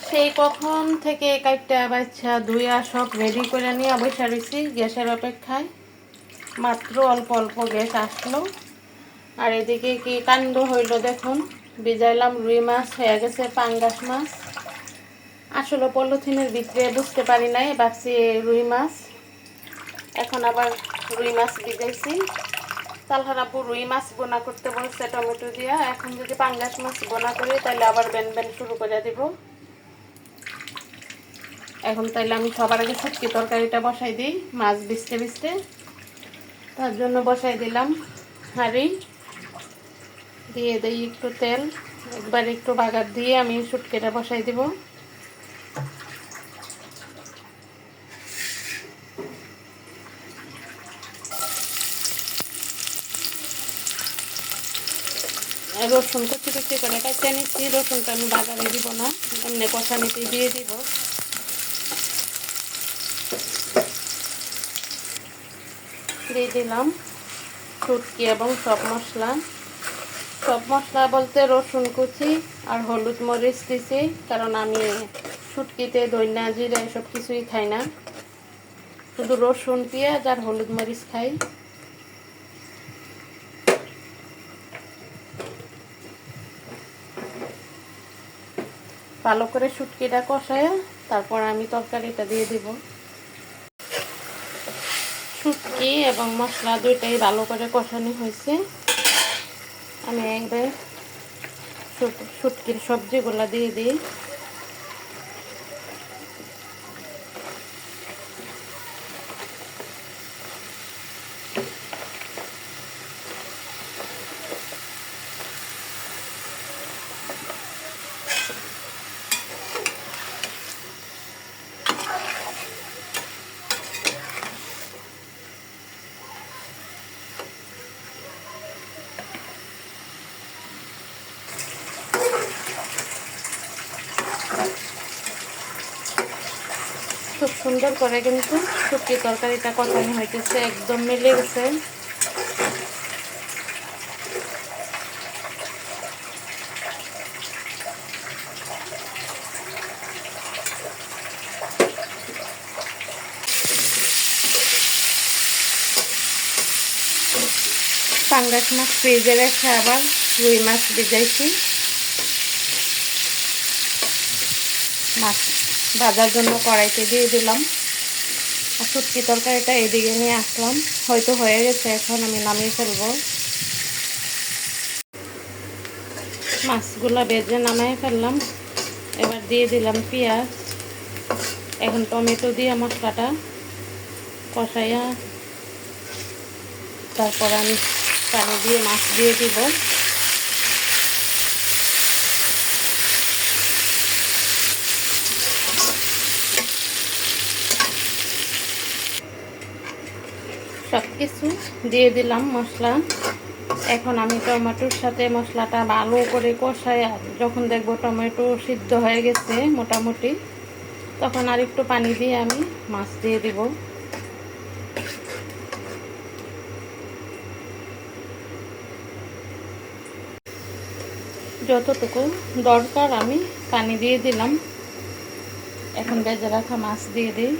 সেই কখন থেকে কাইটা বাচ্চা ধুইয়া সব রেডি করে নিয়ে বসে রয়েছি গ্যাসের অপেক্ষায়। মাত্র অল্প অল্প গ্যাস আসলো। আর এদিকে কি কাণ্ড হইল দেখুন, ভিজাইলাম রুই মাছ, হয়ে গেছে পাঙ্গাস মাছ। আসলে পলিথিনের ভিতরে বুঝতে পারি নাই, ভাবছি রুই মাছ। এখন আবার রুই মাছ ভিজাইছি। তালহার আপু রুই মাছ বোনা করতে বলছে টমেটো দিয়া। এখন যদি পাঙ্গাস মাছ বোনা করি তাহলে আবার বেন বেন শুরু করে দিব। এখন তাইলে আমি সবার আগে শুটকি তরকারিটা বসাই দিই, মাছ ভিজতে ভিজতে। তার জন্য বসাই দিলাম হাঁড়ি, দিয়ে দিই একটু তেল, একবার একটু বাগার দিয়ে আমি শুটকিটা বসাই দিব। রসুন কুচি কুচি করে কাটতে নিচ্ছি। রসুনটা আমি বাগারে দিব না, এমনি কষানিতে দিয়ে দিব। দিয়ে দিলাম শুটকি এবং সব মশলা। সব মশলা বলতে রসুন কুচি আর হলুদ মরিচ দিছি, কারণ আমি শুটকিতে ধনিয়া জিরা এসব কিছুই খাই না, শুধু রসুন পেঁয়াজ আর হলুদ মরিচ খাই। ভালো করে শুটকিটা কষায় তারপর আমি তরকারিটা দিয়ে দিব। শুটকি এবং মশলা দুইটাই ভালো করে কষানো হয়েছে। আমি একবার শুটকির সবজিগুলো দিয়ে দিই। খুব সুন্দর করে কিন্তু শুটকি তরকারিটা কষানো হইতেছে, একদম মিলে গেছে। পাঙ্গাস মাছ ফ্রিজে রেখে আবার রুই মাছ ভিজাইছি। মাছ ভাজার জন্য কড়াইতে দিয়ে দিলাম। আর শুটকি তরকারিটা এদিকে নিয়ে আসলাম, হয়তো হয়ে গেছে, এখন আমি নামিয়ে ফেলবো। মাছগুলো ভেজে নামিয়ে ফেললাম। এবার দিয়ে দিলাম পেঁয়াজ। এখন টমেটো দিয়ে মশলাটা কষাইয়া তারপর আমি পানি দিয়ে মাছ দিয়ে দিব। সব কিছু দিয়ে দিলাম মশলা। এখন আমি টমেটোর সাথে মশলাটা ভালো করে কষাই, যখন দেখবো টমেটো সিদ্ধ হয়ে গেছে মোটামুটি, তখন আর একটু পানি দিয়ে আমি মাছ দিয়ে দিব। যতটুকু দরকার আমি পানি দিয়ে দিলাম। এখন ভেজে রাখা মাছ দিয়ে দিই।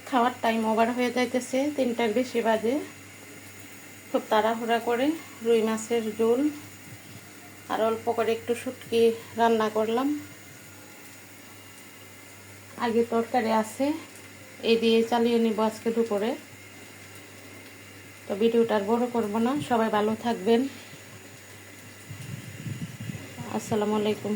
খাওয়ার টাইম ওভার হয়ে যাইতেছে, 3টার বেশি বাজে। খুব তাড়াহুড়া করে রুই মাছের ঝোল আর অল্প করে একটু শুটকি রান্না করলাম। আগে তরকারি আছে, এই দিয়ে চালিয়ে নিব আজকে দুপুরে। তো ভিডিওটা আর বড় করব না। সবাই ভালো থাকবেন। আসসালামু আলাইকুম।